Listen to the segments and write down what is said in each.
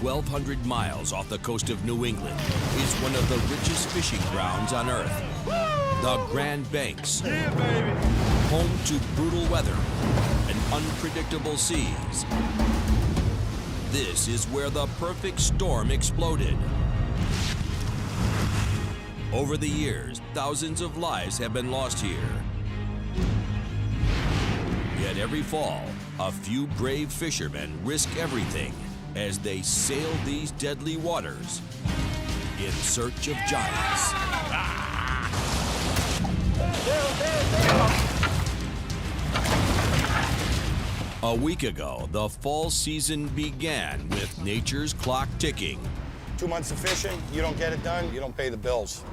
1,200 miles off the coast of New England is one of the richest fishing grounds on Earth. The Grand Banks, home to brutal weather and unpredictable seas. This is where the perfect storm exploded. Over the years, thousands of lives have been lost here. Yet every fall, a few brave fishermen risk everything as they sail these deadly waters in search of giants. A week ago, the fall season began with nature's clock ticking. 2 months of fishing, you don't get it done, you don't pay the bills.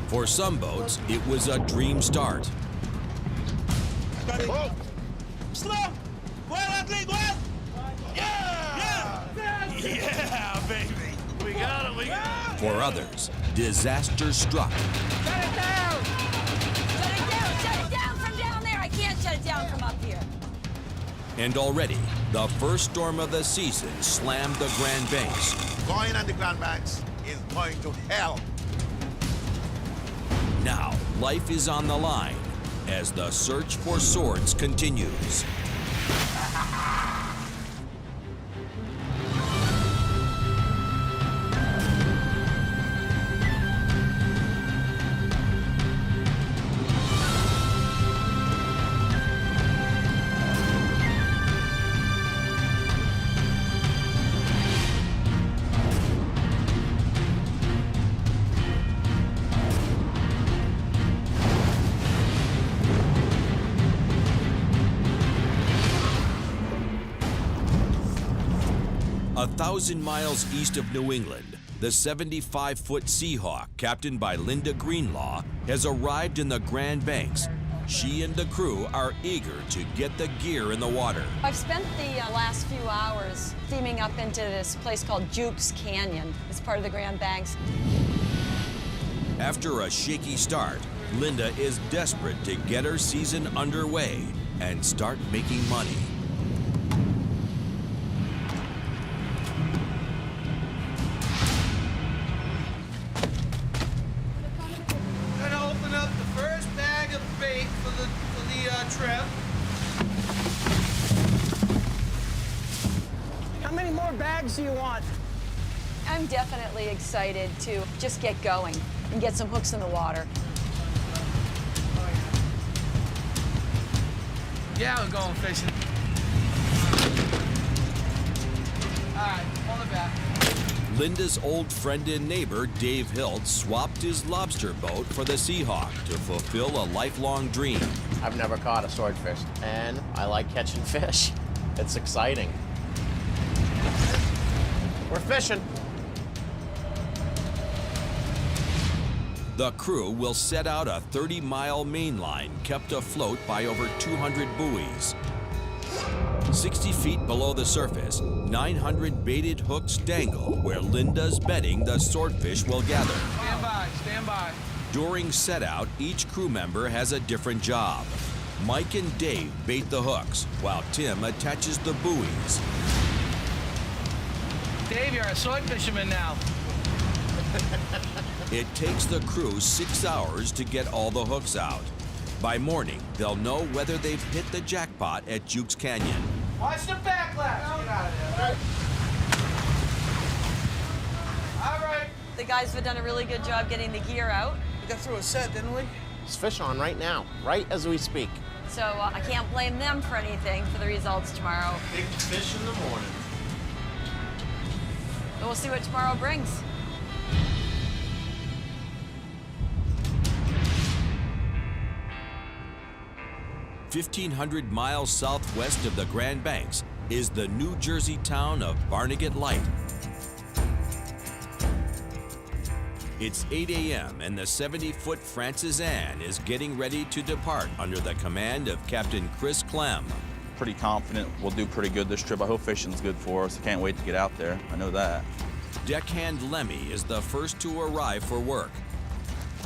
For some boats, it was a dream start. Whoa. Slow! Yeah, baby! We got him, we got him! For others, disaster struck. Shut it down! Shut it down! Shut it down from down there! I can't shut it down from up here. And already, the first storm of the season slammed the Grand Banks. Going on the Grand Banks is going to hell. Now, life is on the line as the search for swords continues. 1,000 miles east of New England, the 75-foot Seahawk, captained by Linda Greenlaw, has arrived in the Grand Banks. She and the crew are eager to get the gear in the water. I've spent the last few hours steaming up into this place called Jukes Canyon. It's part of the Grand Banks. After a shaky start, Linda is desperate to get her season underway and start making money. Gonna open up the first bag of bait for the trip. How many more bags do you want? I'm definitely excited to just get going and get some hooks in the water. Yeah, we're going fishing. All right, on the back. Linda's old friend and neighbor, Dave Hilt, swapped his lobster boat for the Seahawk to fulfill a lifelong dream. I've never caught a swordfish, and I like catching fish. It's exciting. We're fishing. The crew will set out a 30-mile main line kept afloat by over 200 buoys. 60 feet below the surface, 900 baited hooks dangle where Linda's betting the swordfish will gather. Stand by, stand by. During set-out, each crew member has a different job. Mike and Dave bait the hooks, while Tim attaches the buoys. Dave, you're a sword fisherman now. It takes the crew 6 hours to get all the hooks out. By morning, they'll know whether they've hit the jackpot at Jukes Canyon. Watch the backlash. Get out of there. All right. The guys have done a really good job getting the gear out, We got through a set, didn't we? There's fish on right now, right as we speak. so I can't blame them for anything for the results tomorrow. Big fish in the morning. But we'll see what tomorrow brings. "1,500 miles southwest of the Grand Banks is the New Jersey town of Barnegat Light. It's 8 a.m. and the 70-foot Francis Ann is getting ready to depart under the command of Captain Chris Clem. Pretty confident we'll do pretty good this trip. I hope fishing's good for us. I can't wait to get out there. I know that. Deckhand Lemmy is the first to arrive for work.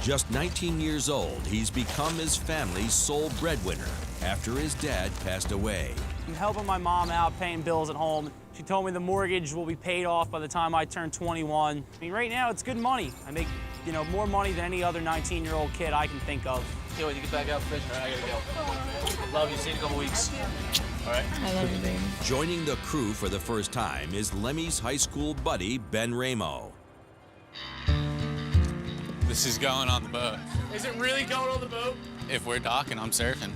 Just 19 years old, he's become his family's sole breadwinner after his dad passed away. I'm helping my mom out, paying bills at home. She told me the mortgage will be paid off by the time I turn 21. I mean, right now, it's good money. I make, more money than any other 19-year-old kid I can think of. Can't wait to get back out fishing. All right, I gotta go. Love you. See you in a couple weeks. All right. I love you, baby. Joining the crew for the first time is Lemmy's high school buddy, Ben Ramo. This is going on the boat. Is it really going on the boat? If we're docking, I'm surfing.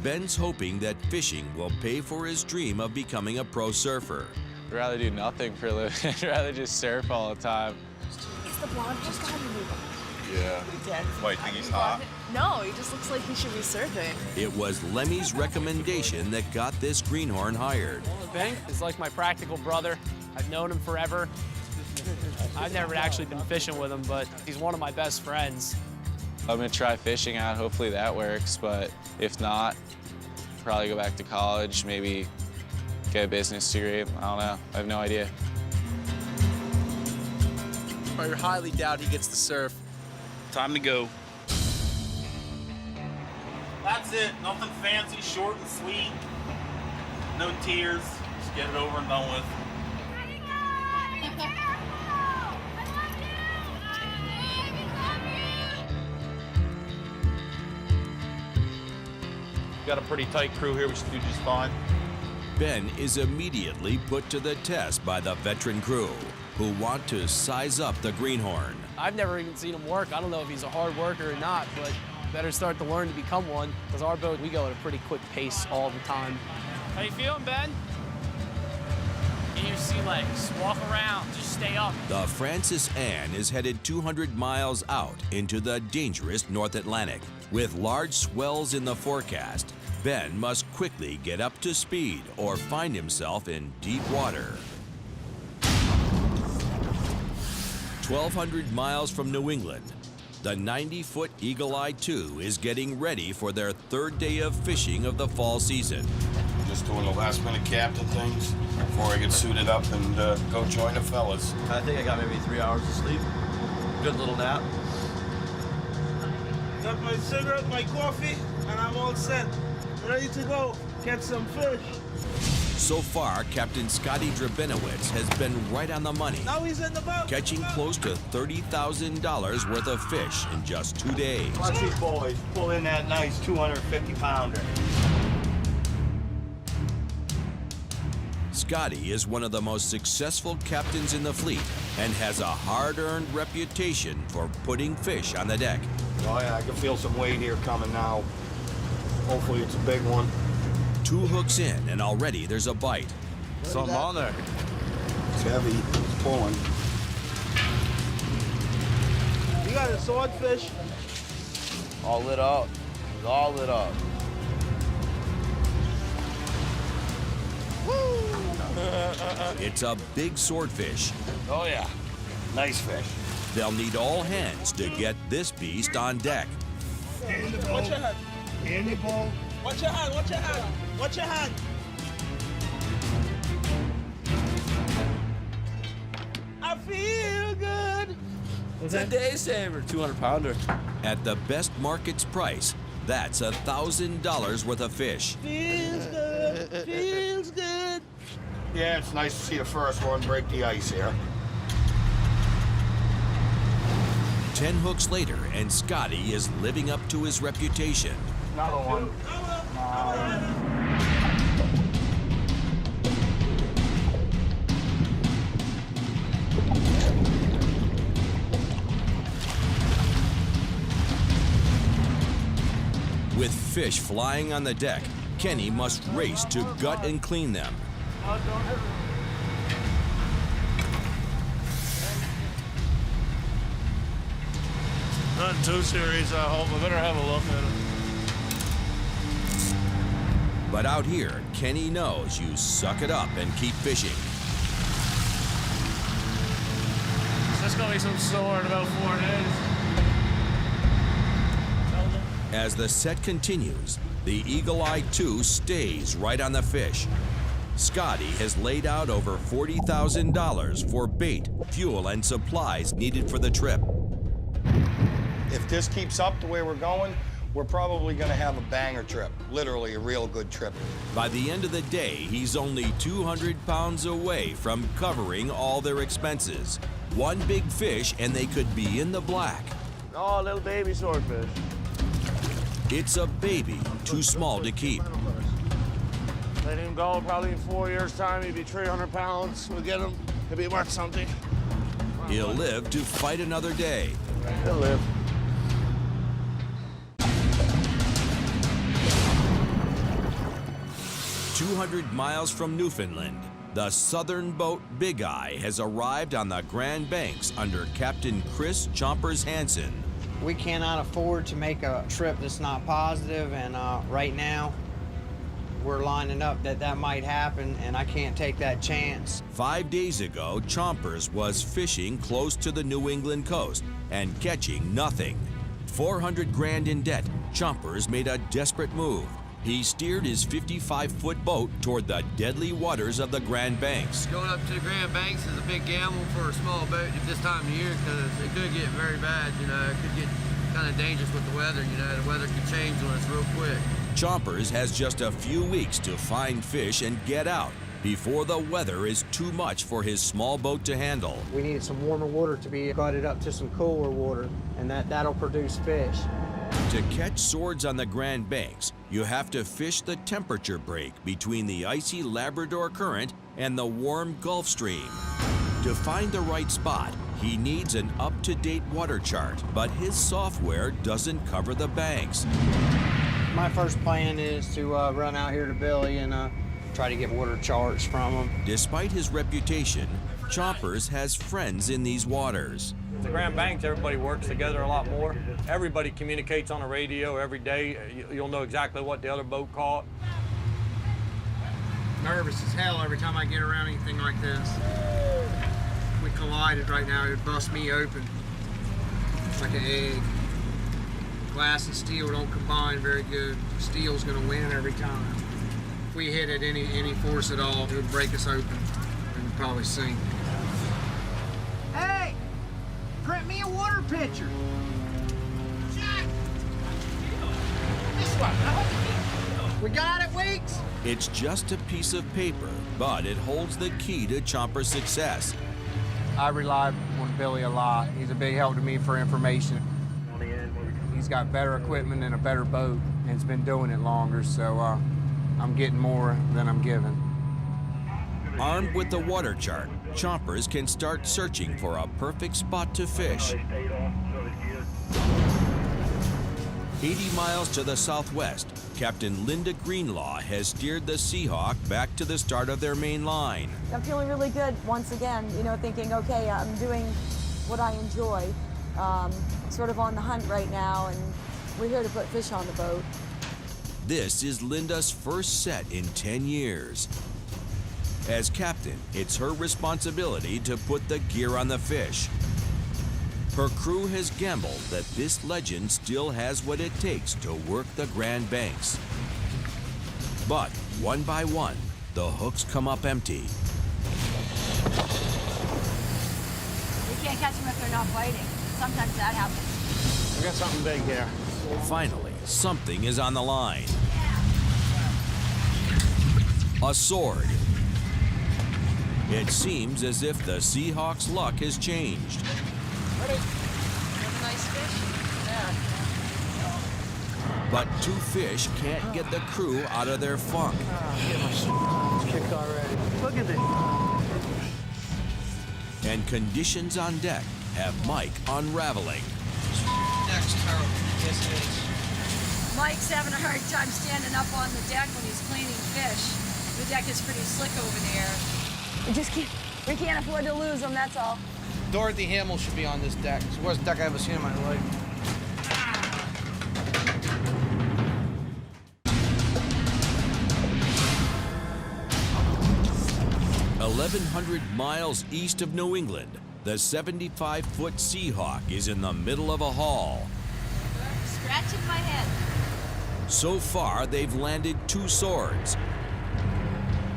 Ben's hoping that fishing will pay for his dream of becoming a pro surfer. I'd rather do nothing for a living. I'd rather just surf all the time. It's the blonde just got me. Yeah. Why, you think he's hot? No, he just looks like he should be surfing. It was Lemmy's recommendation that got this greenhorn hired. Ben is like my practical brother. I've known him forever. I've never actually been fishing with him, but he's one of my best friends. I'm gonna try fishing out. Hopefully that works, but if not, probably go back to college, maybe get a business degree. I don't know. I have no idea. I highly doubt he gets to surf. Time to go. That's it. Nothing fancy, short and sweet. No tears. Just get it over and done with. Got a pretty tight crew here. We should do just fine. Ben is immediately put to the test by the veteran crew, who want to size up the greenhorn. I've never even seen him work. I don't know if he's a hard worker or not, but better start to learn to become one, because our boat, we go at a pretty quick pace all the time. How you feeling, Ben? Get your sea legs, walk around, just stay up. The Francis Anne is headed 200 miles out into the dangerous North Atlantic. With large swells in the forecast, Ben must quickly get up to speed or find himself in deep water. 1,200 miles from New England, the 90-foot Eagle Eye II is getting ready for their third day of fishing of the fall season. Just doing the last-minute captain things before I get suited up and go join the fellas. I think I got maybe 3 hours of sleep. Good little nap. Got my cigarette, my coffee, and I'm all set. Ready to go. Catch some fish. So far, Captain Scotty Drabinowitz has been right on the money, Now he's in the boat. catching close to $30,000 worth of fish in just 2 days. Watch these boys pull in that nice 250-pounder. Scotty is one of the most successful captains in the fleet and has a hard-earned reputation for putting fish on the deck. Oh yeah, I can feel some weight here coming now. Hopefully it's a big one. 2 hooks in, and already there's a bite. Something on there. It's heavy, it's pulling. You got a swordfish? All lit up. It's all lit up. It's a big swordfish. Oh yeah, nice fish. They'll need all hands to get this beast on deck. Watch your hand. Andy ball. Watch your hand. Watch your hand. Watch your hand. I feel good. Today's saver, 200-pounder. At the best market's price, that's $1,000 worth of fish. Feels good. Feels good. Yeah, it's nice to see the first one break the ice here. 10 hooks later, and Scotty is living up to his reputation. Another one. With fish flying on the deck, Kenny must race to gut and clean them. Nothing too serious, I hope. I better have a look at it. But out here, Kenny knows you suck it up and keep fishing. There's gonna be some sore in about 4 days. As the set continues, the Eagle Eye II stays right on the fish. Scotty has laid out over $40,000 for bait, fuel, and supplies needed for the trip. If this keeps up the way we're going, we're probably going to have a banger trip, literally a real good trip. By the end of the day, he's only 200 pounds away from covering all their expenses. One big fish and they could be in the black. Oh, little baby swordfish. It's a baby, too small to keep. Let him go, probably in 4 years' time, he'd be 300 pounds. We'll get him, he'll be worth something. He'll live to fight another day. He'll live. "200 miles from Newfoundland, the southern boat Big Eye has arrived on the Grand Banks under Captain Chris Chompers Hansen. We cannot afford to make a trip that's not positive, and right now we're lining up that might happen, and I can't take that chance. 5 days ago, Chompers was fishing close to the New England coast and catching nothing. 400 grand in debt, Chompers made a desperate move. He steered his 55-foot boat toward the deadly waters of the Grand Banks. Going up to the Grand Banks is a big gamble for a small boat at this time of year because it could get very bad, you know. It could get kind of dangerous with the weather, you know. The weather could change when it's real quick. Chompers has just a few weeks to find fish and get out before the weather is too much for his small boat to handle. We need some warmer water to be gutted up to some cooler water, and that'll produce fish. To catch swords on the Grand Banks, you have to fish the temperature break between the icy Labrador Current and the warm Gulf Stream. To find the right spot, he needs an up-to-date water chart, but his software doesn't cover the banks. My first plan is to run out here to Billy and try to get water charts from him. Despite his reputation, Chompers has friends in these waters. The Grand Banks, everybody works together a lot more. Everybody communicates on the radio every day. You'll know exactly what the other boat caught. Nervous as hell every time I get around anything like this. If we collided right now, it would bust me open. It's like an egg. Glass and steel don't combine very good. Steel's gonna win every time. If we hit it any force at all, it would break us open and we'd probably sink. Hey! Print me a water pitcher. Jack! This one. We got it, Weeks? It's just a piece of paper, but it holds the key to Chompers' success. I rely on Billy a lot. He's a big help to me for information. He's got better equipment and a better boat, and has been doing it longer, so I'm getting more than I'm giving. Armed with the water chart, Chompers can start searching for a perfect spot to fish. 80 miles to the southwest, Captain Linda Greenlaw has steered the Seahawk back to the start of their main line. I'm feeling really good once again, you know, thinking, okay, I'm doing what I enjoy. Sort of on the hunt right now, and we're here to put fish on the boat. This is Linda's first set in 10 years. As captain, it's her responsibility to put the gear on the fish. Her crew has gambled that this legend still has what it takes to work the Grand Banks. But one by one, the hooks come up empty. You can't catch them if they're not biting. Sometimes that happens. We got something big here. Finally, something is on the line. A sword. It seems as if the Seahawk's luck has changed. Ready? Have a nice fish? Yeah. But two fish can't get the crew out of their funk. It's kicked already. Look at this. And conditions on deck have Mike unraveling. Next terrible. Yes, it is. Mike's having a hard time standing up on the deck when he's cleaning fish. The deck is pretty slick over there. We can't afford to lose them, that's all. Dorothy Hamill should be on this deck. It's the worst deck I've ever seen in my life. 1,100 miles east of New England, the 75-foot Seahawk is in the middle of a haul. Scratching my head. So far, they've landed 2 swords.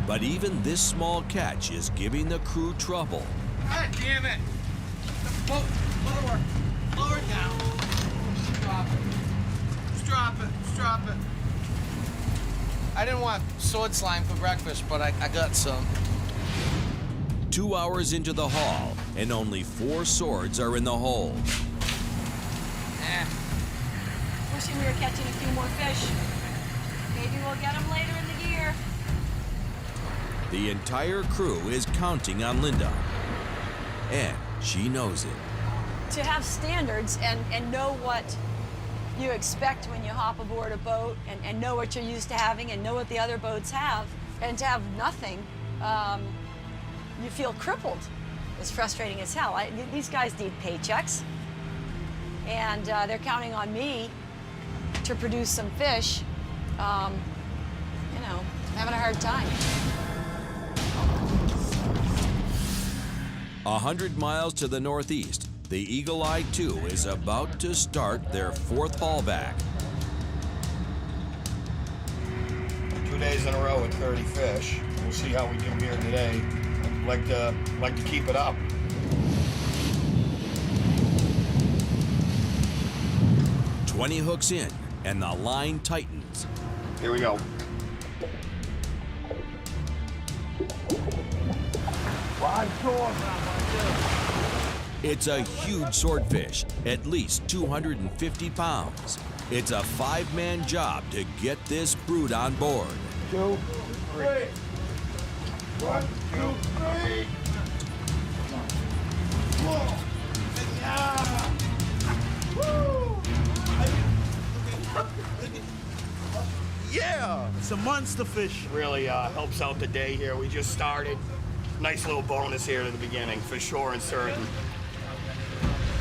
But even this small catch is giving the crew trouble. God damn it! The boat, lower down. Stop it. drop it. Just drop it. I didn't want sword slime for breakfast, but I got some. 2 hours into the haul, and only 4 swords are in the hole. Wishing we were catching a few more fish. Maybe we'll get them later in the year. The entire crew is counting on Linda, and she knows it. To have standards and know what you expect when you hop aboard a boat and know what you're used to having and know what the other boats have, and to have nothing, you feel crippled. It's frustrating as hell. These guys need paychecks, and they're counting on me to produce some fish. You know, having a hard time. 100 miles to the northeast, the Eagle Eye 2 is about to start their 4th haul back. 2 days in a row with 30 fish. We'll see how we do here today. I'd like to keep it up. "20 hooks in, and the line tightens. Here we go. It's a huge swordfish, at least 250 pounds. It's a 5-man job to get this brood on board. 2, 3. 1, 2, 3. Yeah, it's a monster fish. Really helps out the day here. We just started. Nice little bonus here at the beginning, for sure and certain.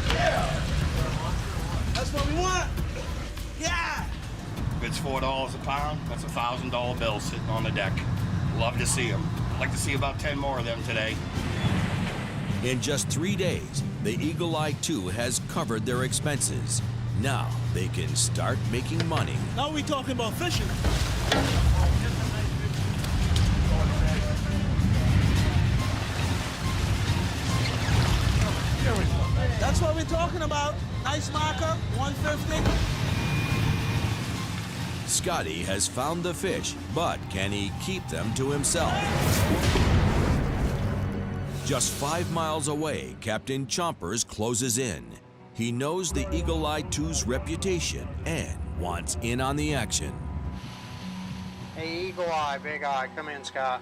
Yeah, that's what we want. Yeah. If it's $4 a pound, that's a $1,000 bill sitting on the deck. Love to see them. Like to see about 10 more of them today. In just 3 days, the Eagle Eye 2 has covered their expenses. Now they can start making money. Now we talking about fishing. That's what we're talking about. Nice marker, 150. Scotty has found the fish, but can he keep them to himself? Just 5 miles away, Captain Chompers closes in. He knows the Eagle Eye 2's reputation and wants in on the action. Hey, Eagle Eye, Big Eye, come in, Scott.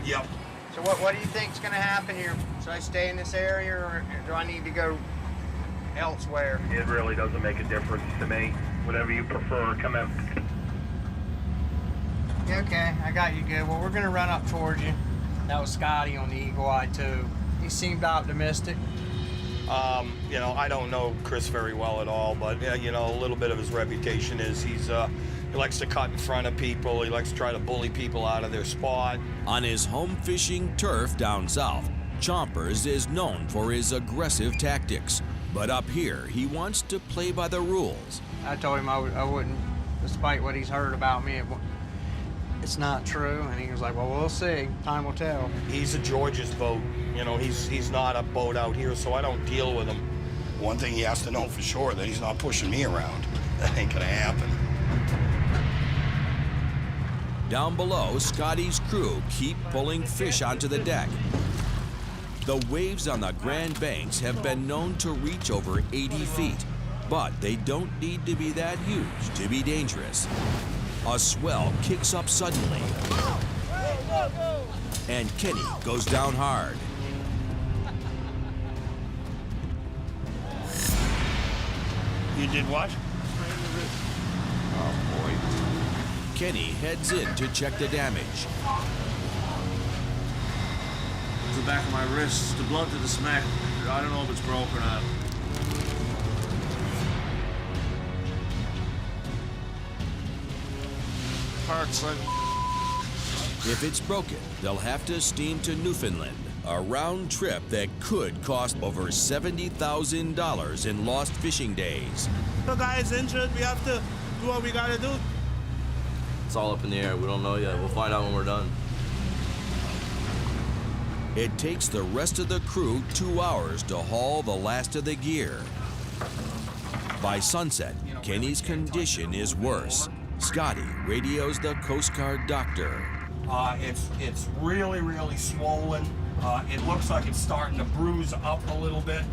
Yep. So what do you think's gonna happen here? Should I stay in this area, or do I need to go elsewhere? It really doesn't make a difference to me. Whatever you prefer, come in. Okay, I got you good. Well, we're gonna run up towards you. That was Scotty on the Eagle Eye 2. He seemed optimistic. You know, I don't know Chris very well at all, but you know, a little bit of his reputation is he likes to cut in front of people. He likes to try to bully people out of their spot. On his home fishing turf down south, Chompers is known for his aggressive tactics. But up here, he wants to play by the rules. I told him I wouldn't, despite what he's heard about me, it's not true. And he was like, well, we'll see. Time will tell. He's a George's boat. You know, he's not a boat out here, so I don't deal with him. One thing he has to know for sure, that he's not pushing me around. That ain't gonna happen. Down below, Scotty's crew keep pulling fish onto the deck. The waves on the Grand Banks have been known to reach over 80 feet, but they don't need to be that huge to be dangerous. A swell kicks up suddenly, and Kenny goes down hard. You did what? Oh, boy. Kenny heads in to check the damage. The back of my wrist, the blunt of the smack. I don't know if it's broke or not. Hurts, son. If it's broken, they'll have to steam to Newfoundland, a round trip that could cost over $70,000 in lost fishing days. The guy is injured. We have to do what we gotta do. It's all up in the air. We don't know yet. We'll find out when we're done. It takes the rest of the crew 2 hours to haul the last of the gear. By sunset, Kenny's condition is worse. Scotty radios the Coast Guard doctor. It's really, really swollen. It looks like it's starting to bruise up a little bit.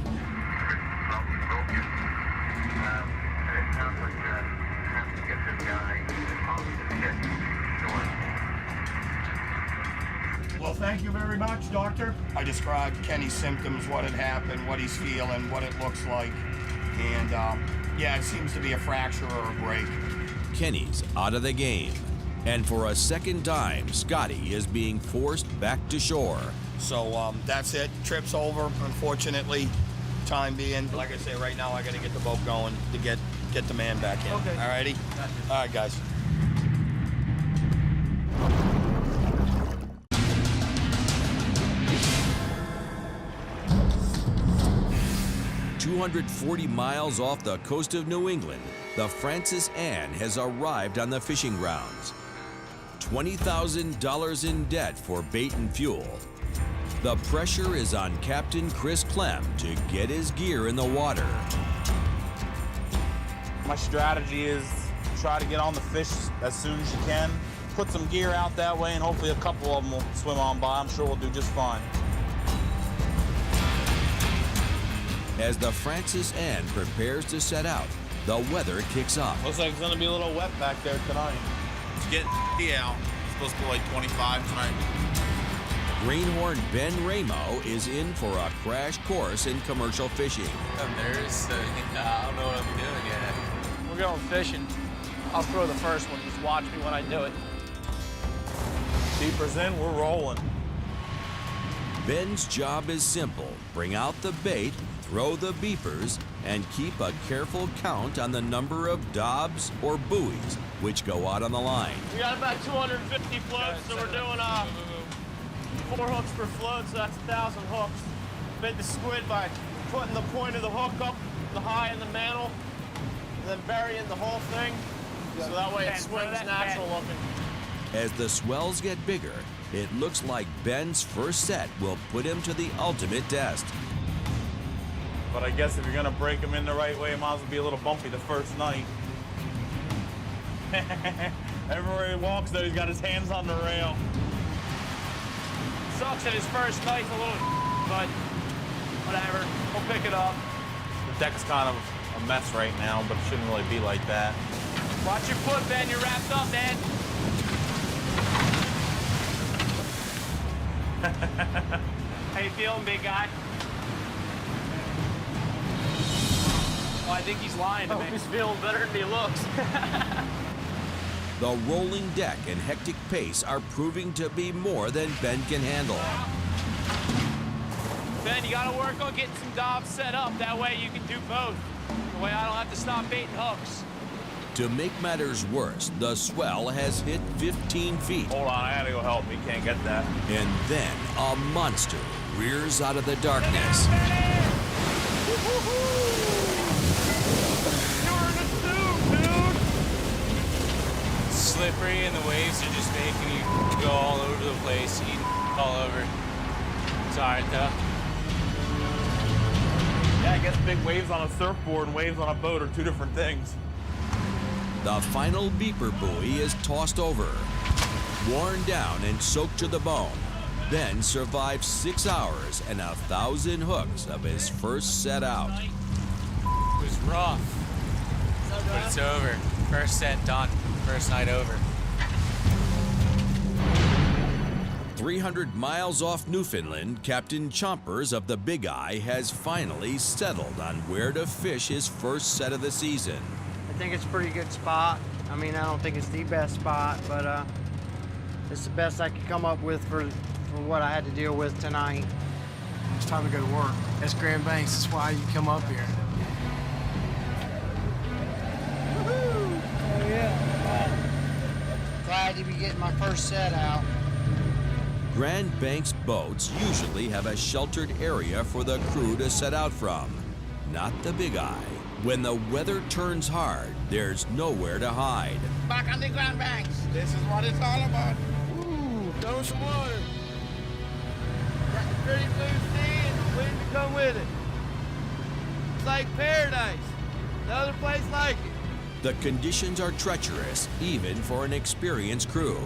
Well, thank you very much, doctor. I described Kenny's symptoms, what had happened, what he's feeling, what it looks like. And yeah, it seems to be a fracture or a break. Kenny's out of the game. And for a second time, Scotty is being forced back to shore. So that's it. Trip's over, unfortunately. Time being, like I say, right now I got to get the boat going to get the man back in. Okay. All righty? All right, guys. "240 miles off the coast of New England, the Francis Anne has arrived on the fishing grounds. $20,000 in debt for bait and fuel. The pressure is on Captain Chris Clem to get his gear in the water. My strategy is try to get on the fish as soon as you can. Put some gear out that way, and hopefully a couple of them will swim on by. I'm sure we'll do just fine. As the Francis Anne prepares to set out, the weather kicks up. Looks like it's gonna be a little wet back there tonight. It's getting out. It's supposed to be like 25 tonight. Greenhorn Ben Ramo is in for a crash course in commercial fishing. I'm nervous, so I don't know what I'm doing yet. We're going fishing. I'll throw the first one. Just watch me when I do it. Keepers in, we're rolling. Ben's job is simple. Bring out the bait, throw the beepers, and keep a careful count on the number of dobs or buoys which go out on the line. We got about 250 floats, so we're doing 4 hooks per float, so that's 1,000 hooks. Bait the squid by putting the point of the hook up the high in the mantle, and then burying the whole thing, so that way it swims natural looking. As the swells get bigger, it looks like Ben's first set will put him to the ultimate test. But I guess if you're gonna break them in the right way, it might as well be a little bumpy the first night. Everywhere he walks, though, he's got his hands on the rail. Sucks at his first night's a little, but whatever, we'll pick it up. The deck's kind of a mess right now, but it shouldn't really be like that. Watch your foot, Ben, you're wrapped up, man. How you feeling, big guy? Oh, I think he's lying to me. He's feeling better than he looks. The rolling deck and hectic pace are proving to be more than Ben can handle. Ben, you gotta work on getting some dobs set up. That way you can do both. The way I don't have to stop baiting hooks. To make matters worse, the swell has hit 15 feet. Hold on, I gotta go help. He can't get that. And then a monster rears out of the darkness. Slippery, and the waves are just making you go all over the place, eating all over. It's all right, though. Yeah, I guess big waves on a surfboard and waves on a boat are two different things. The final beeper buoy is tossed over. Worn down and soaked to the bone, Ben survived 6 hours and 1,000 hooks of his first set out. It was rough, but it's over. First set done. First night over. 300 miles off Newfoundland, Captain Chompers of the Big Eye has finally settled on where to fish his first set of the season. I think it's a pretty good spot. I mean, I don't think it's the best spot, but it's the best I could come up with for what I had to deal with tonight. It's time to go to work. That's Grand Banks. That's why you come up here. Glad to be getting my first set out. Grand Banks boats usually have a sheltered area for the crew to set out from. Not the Big Eye. When the weather turns hard, there's nowhere to hide. Back on the Grand Banks. This is what it's all about. Ooh, throw some water. Got the pretty blue sea and the wind to come with it. It's like paradise. Another place like it. The conditions are treacherous, even for an experienced crew.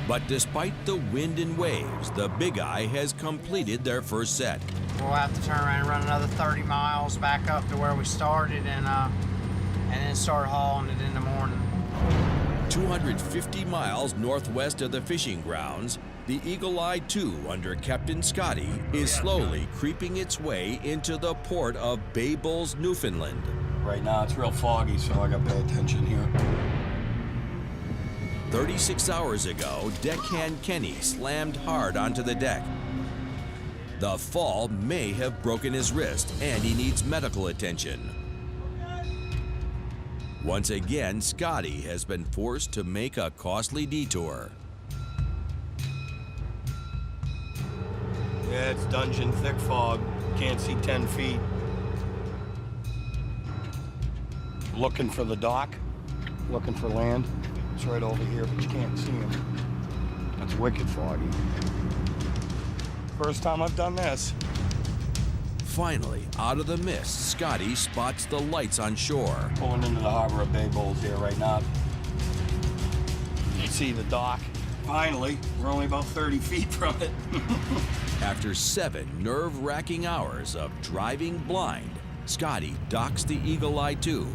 But despite the wind and waves, the Big Eye has completed their first set. We'll have to turn around and run another 30 miles back up to where we started and then start hauling it in the morning. 250 miles northwest of the fishing grounds, the Eagle Eye 2 under Captain Scotty is slowly creeping its way into the port of Bay Bulls, Newfoundland. Right now it's real foggy, so I gotta pay attention here. 36 hours ago, deckhand Kenny slammed hard onto the deck. The fall may have broken his wrist, and he needs medical attention. Once again, Scotty has been forced to make a costly detour. Yeah, it's dungeon thick fog. Can't see 10 feet. Looking for the dock, looking for land. It's right over here, but you can't see him. It's wicked foggy. First time I've done this. Finally, out of the mist, Scotty spots the lights on shore. Pulling into the harbor of Bay Bulls here right now. You can see the dock. Finally, we're only about 30 feet from it. After 7 nerve-wracking hours of driving blind, Scotty docks the Eagle Eye 2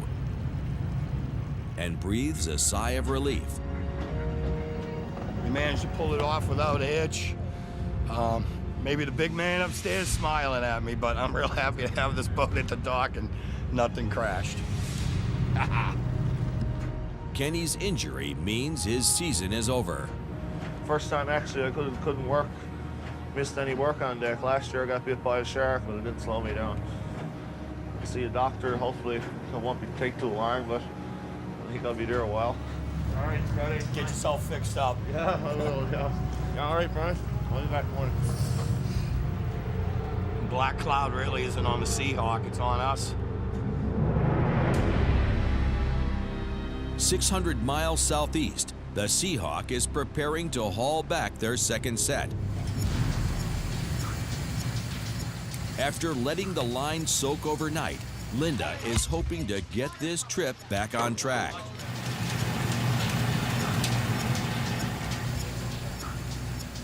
and breathes a sigh of relief. We managed to pull it off without a hitch. Maybe the big man upstairs smiling at me, but I'm real happy to have this boat at the dock and nothing crashed. Kenny's injury means his season is over. First time actually I couldn't work. Missed any work on deck. Last year I got bit by a shark, but it didn't slow me down. I'll see a doctor. Hopefully it won't take too long, but I think I'll be there a while. All right, Scotty. Get yourself fixed up. Yeah, I will, yeah. You all right, Brian? I'll be back in the morning. Black cloud really isn't on the Seahawk, it's on us. 600 miles southeast, the Seahawk is preparing to haul back their second set. After letting the line soak overnight, Linda is hoping to get this trip back on track.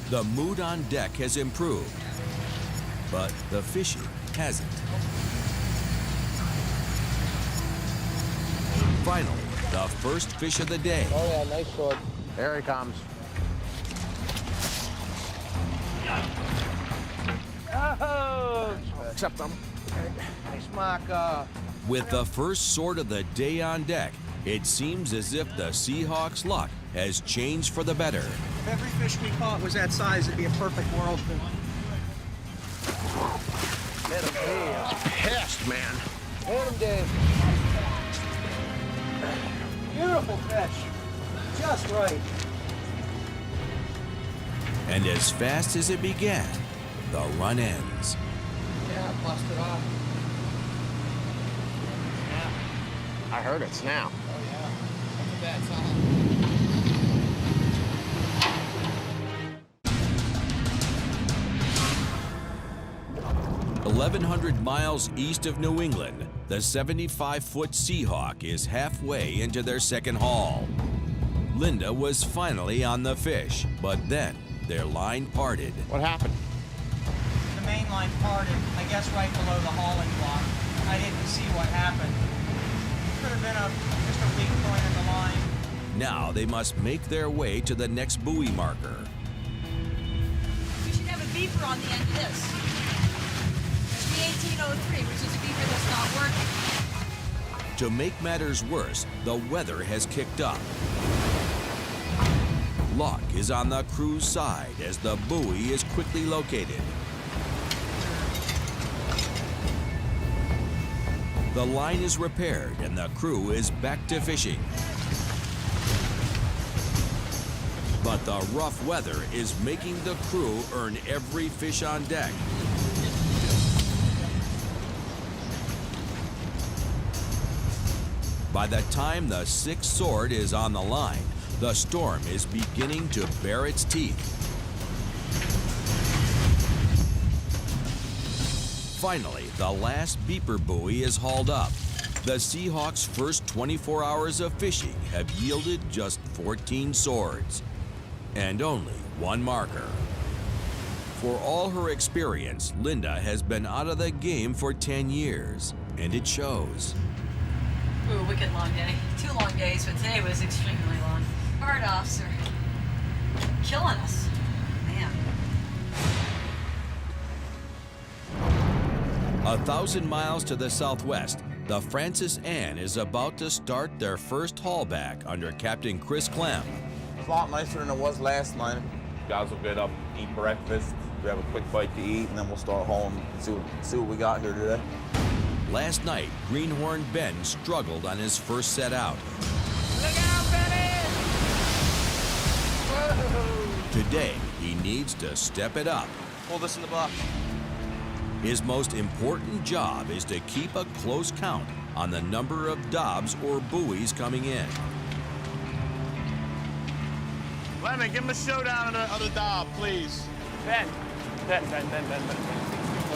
The mood on deck has improved, but the fishing hasn't. Finally, the first fish of the day. Oh yeah, nice sword. There he comes. Oh! Accept them. Nice mark. With the first sword of the day on deck, it seems as if the Seahawk's luck has changed for the better. If every fish we caught was that size, it'd be a perfect world. Let him be pissed, man. Hit him, Dave. Beautiful fish. Just right. And as fast as it began, the run ends. Yeah, busted off. I heard it snap. Oh, yeah. That's a bad sign. 1,100 miles east of New England, the 75-foot Seahawk is halfway into their second haul. Linda was finally on the fish, but then their line parted. What happened? The main line parted, I guess right below the hauling block. I didn't see what happened. Could have been just a weak point in the line. Now they must make their way to the next buoy marker. We should have a beeper on the end of this. There's the 1803, which is a beeper that's not working. To make matters worse, the weather has kicked up. Luck is on the crew's side as the buoy is quickly located. The line is repaired and the crew is back to fishing. But the rough weather is making the crew earn every fish on deck. By the time the sixth sword is on the line, the storm is beginning to bare its teeth. Finally, the last beeper buoy is hauled up. The Seahawk's first 24 hours of fishing have yielded just 14 swords and only one marker. For all her experience, Linda has been out of the game for 10 years, and it shows. Ooh, wicked long day. 2 long days, but today was extremely long. Hard offs are killing us. Man. 1,000 miles to the southwest, the Francis Anne is about to start their first haulback under Captain Chris Clem. It's a lot nicer than it was last night. Guys will get up, eat breakfast, grab a quick bite to eat, and then we'll start hauling and see what we got here today. Last night, Greenhorn Ben struggled on his first set out. Look out, Benny! Whoa! Today, he needs to step it up. Pull this in the box. His most important job is to keep a close count on the number of dobs or buoys coming in. Lemon, give him a showdown on the dob, please. Ben. Look,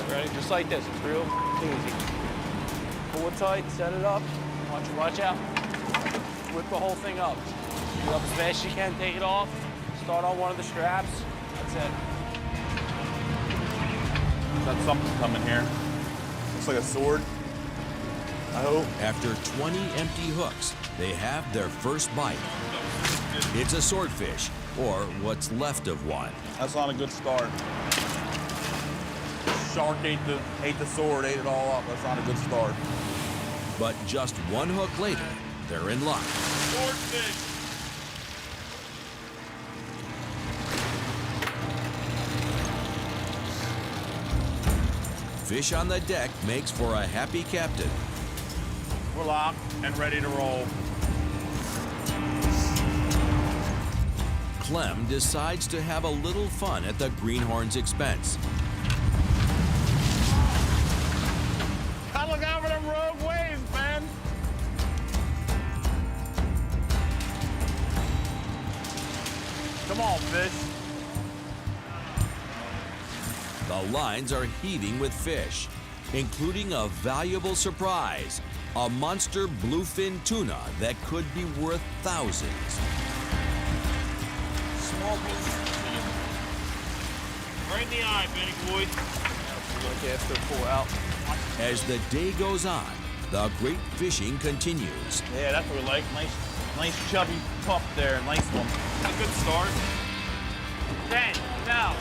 ready? Just like this. It's real easy. Pull it tight, set it up. Watch out. Whip the whole thing up. Get up as fast as you can, take it off. Start on one of the straps. That's it. Got something coming here. Looks like a sword. I hope. After 20 empty hooks, they have their first bite. It's a swordfish, or what's left of one. That's not a good start. Shark ate the sword, ate it all up. That's not a good start. But just 1 hook later, they're in luck. Swordfish! Fish on the deck makes for a happy captain. We're locked and ready to roll. Clem decides to have a little fun at the Greenhorn's expense. Gotta look out for them rogue waves, man. Come on, fish. The lines are heaving with fish, including a valuable surprise, a monster bluefin tuna that could be worth thousands. Small bluefin tuna. Right in the eye, Benny boy. Pull out. As the day goes on, the great fishing continues. Yeah, that's what we like. Nice chubby pup there. Nice one. A good start. Ben, now,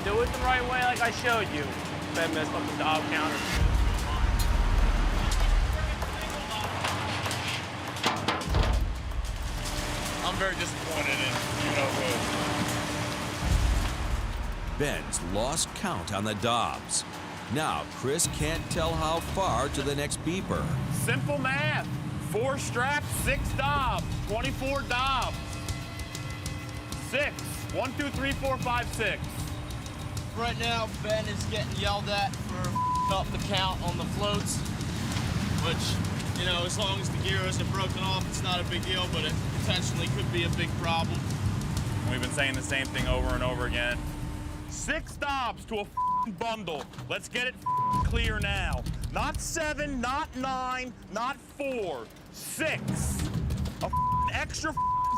do it the right way like I showed you. Ben messed up the dog counter. I'm very disappointed in you know who. Ben's lost count on the dobs. Now, Chris can't tell how far to the next beeper. Simple math. 4 straps, 6 dobs. 24 dobs. 6. 1, 2, 3, 4, 5, 6. Right now, Ben is getting yelled at for up the count on the floats, which, you know, as long as the gear isn't broken off, it's not a big deal, but it potentially could be a big problem. We've been saying the same thing over and over again. 6 dobs to a bundle. Let's get it clear now. Not 7, not 9, not 4. 6. A extra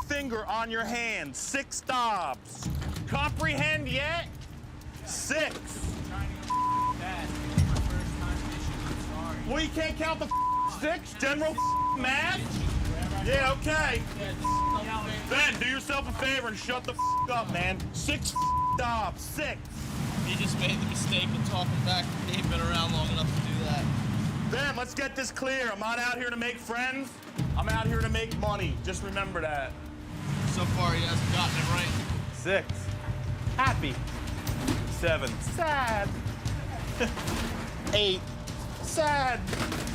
finger on your hand. 6 dobs. Comprehend yet? 6. Well, you can't count the 6? General math? Yeah, okay. Ben, do yourself a favor and shut the up, man. 6 dobs. 6. He just made the mistake of talking back to me. He's been around long enough to do that. Ben, let's get this clear. I'm not out here to make friends. I'm out here to make money. Just remember that. So far, he hasn't gotten it right. 6. Happy. 7. Sad. 8. Sad.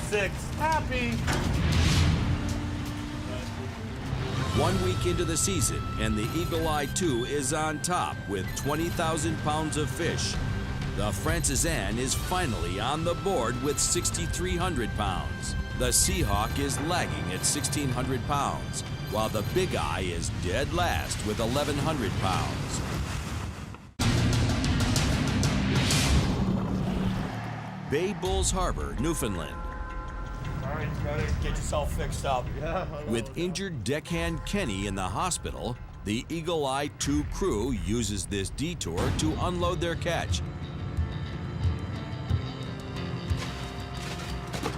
6. Happy. 1 week into the season, and the Eagle Eye 2 is on top with 20,000 pounds of fish. The Francis Anne is finally on the board with 6,300 pounds. The Seahawk is lagging at 1,600 pounds, while the Big Eye is dead last with 1,100 pounds. Bay Bulls Harbor, Newfoundland. All right, Scotty. Get yourself fixed up. Yeah. With injured deckhand Kenny in the hospital, the Eagle Eye 2 crew uses this detour to unload their catch.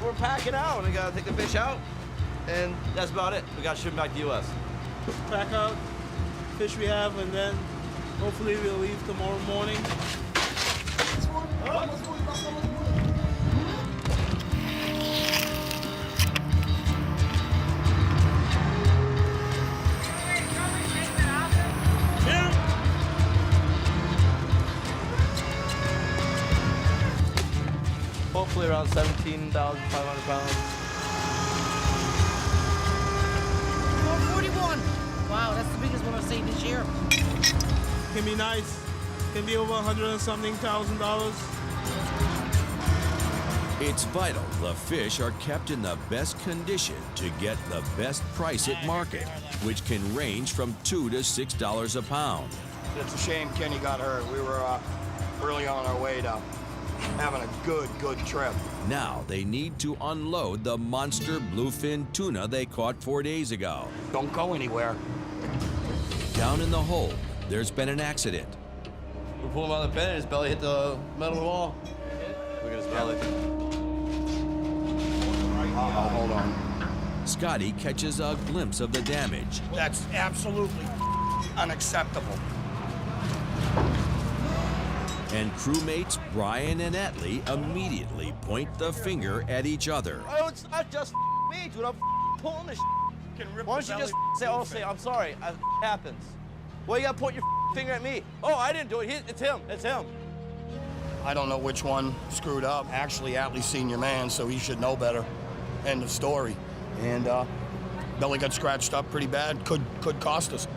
We're packing out. We gotta take the fish out, and that's about it. We gotta ship them back to the U.S. Pack out fish we have, and then hopefully we'll leave tomorrow morning. Hopefully around 17,500 pounds. 41. Wow, that's the biggest one I've seen this year. Can be nice. Can be over $100 and something thousand. It's vital the fish are kept in the best condition to get the best price at market, which can range from $2 to $6 a pound. It's a shame Kenny got hurt. We were really on our way to having a good trip. Now they need to unload the monster bluefin tuna they caught 4 days ago. Don't go anywhere. Down in the hold, there's been an accident. We pulled him out of the pen and his belly hit the metal wall. Look at his belly. Uh-oh, hold on. Scotty catches a glimpse of the damage. That's absolutely unacceptable. And crewmates Brian and Atlee immediately point the finger at each other. Oh, it's not just me, dude. I'm pulling this. Why don't you just say, "Oh, say I'm sorry." It happens. Well, you gotta point your finger at me. Oh, I didn't do it. It's him. It's him. I don't know which one screwed up. Actually, Atlee's senior man, so he should know better. End of story. And belly got scratched up pretty bad. Could cost us.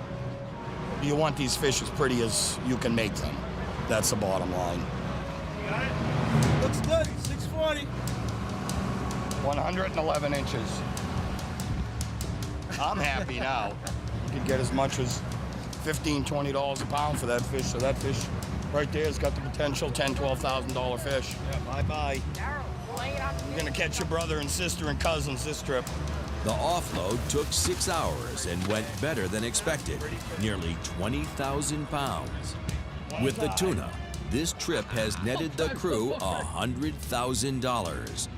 You want these fish as pretty as you can make them. That's the bottom line. Looks good. 640. 111 inches. I'm happy now. You could get as much as $15, $20 a pound for that fish. So that fish right there has got the potential $10,000, $12,000 fish. Yeah, bye-bye. You're gonna catch your brother and sister and cousins this trip. The offload took 6 hours and went better than expected, nearly 20,000 pounds. With the tuna, this trip has netted the crew $100,000.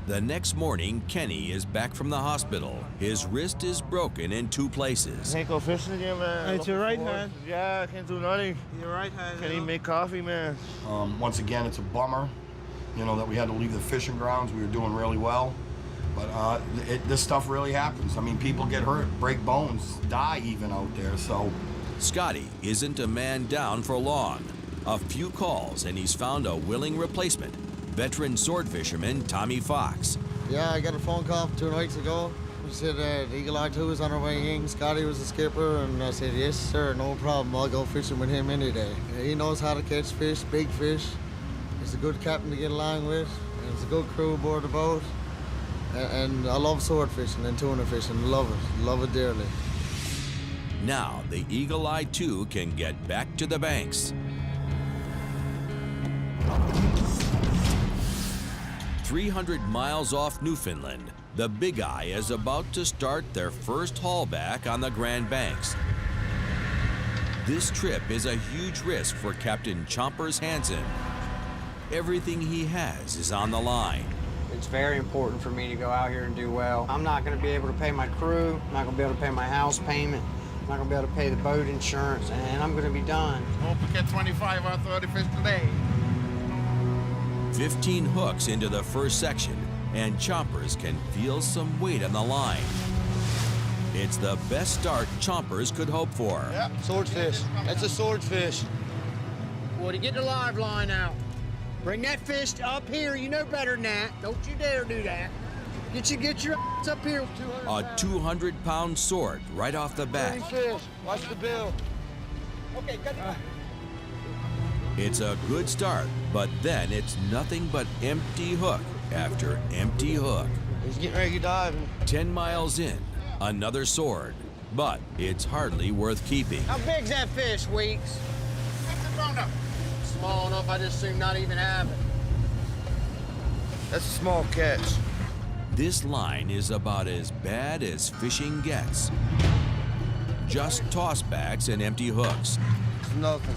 The next morning, Kenny is back from the hospital. His wrist is broken in 2 places. Can't go fishing again, man. It's your right hand. Yeah, I can't do nothing. Your right hand. Can't even make coffee, man. Once again, it's a bummer, you know, that we had to leave the fishing grounds. We were doing really well. But this stuff really happens. I mean, people get hurt, break bones, die even out there, so. Scotty isn't a man down for long. A few calls and he's found a willing replacement, veteran sword fisherman Tommy Fox. Yeah, I got a phone call 2 nights ago. He said the Eagle Eye 2 was on our way in. Scotty was the skipper, and I said, yes, sir, no problem. I'll go fishing with him any day. He knows how to catch fish, big fish. He's a good captain to get along with. And it's a good crew aboard the boat. And I love sword fishing and tuna fishing. Love it dearly. Now the Eagle Eye 2 can get back to the banks. 300 miles off Newfoundland, the Big Eye is about to start their first haul back on the Grand Banks. This trip is a huge risk for Captain Chompers Hansen. Everything he has is on the line. It's very important for me to go out here and do well. I'm not going to be able to pay my crew. I'm not going to be able to pay my house payment. I'm not going to be able to pay the boat insurance, and I'm going to be done. Hope we get 25 or 30 fish today. 15 hooks into the first section, and Chompers can feel some weight on the line. It's the best start Chompers could hope for. Yep, swordfish. That's a swordfish. Woody, get the live line out. Bring that fish up here. You know better than that. Don't you dare do that. Get your ass up here. A 200-pound sword right off the bat. Fish. Watch the bill. Okay, cut it. It's a good start, but then it's nothing but empty hook after empty hook. He's getting ready to dive. 10 miles in, another sword, but it's hardly worth keeping. How big's that fish, Weeks? small enough, I just soon not even have it. That's a small catch. This line is about as bad as fishing gets. Just tossbacks and empty hooks. It's nothing.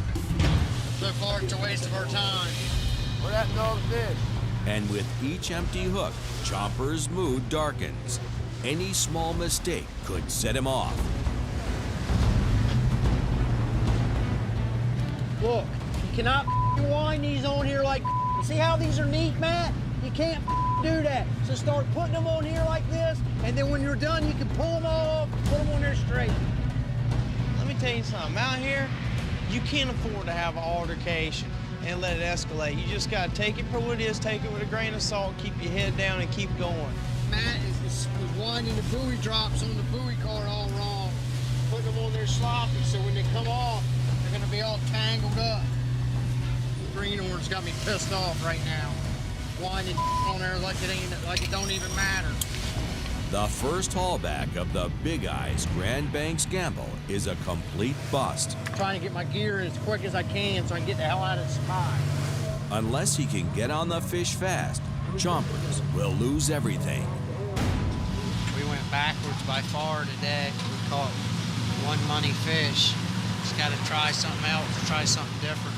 So far, it's a waste of our time. We're at no fish. And with each empty hook, Chomper's mood darkens. Any small mistake could set him off. Look, you cannot wind these on here like. You see how these are neat, Matt? You can't do that. So start putting them on here like this, and then when you're done, you can pull them all off, put them on there straight. Let me tell you something. Out here, you can't afford to have an altercation and let it escalate. You just gotta take it for what it is, take it with a grain of salt, keep your head down, and keep going. Matt is winding the buoy drops on the buoy cord all wrong, putting them on there sloppy, so when they come off, they're gonna be all tangled up. Greenhorn's got me pissed off right now. Winding on there like it don't even matter. The first haulback of the Big Eyes Grand Banks gamble is a complete bust. Trying to get my gear as quick as I can so I can get the hell out of the spot. Unless he can get on the fish fast, Chompers will lose everything. We went backwards by far today. We caught one money fish. Just got to try something else, try something different.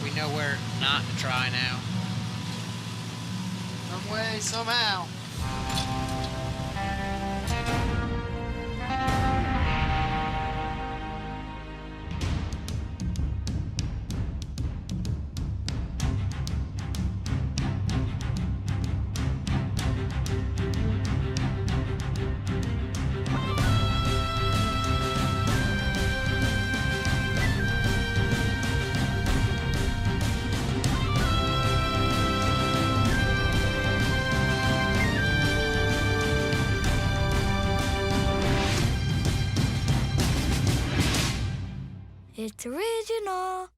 We know where not to try now. Some way, somehow. It's original.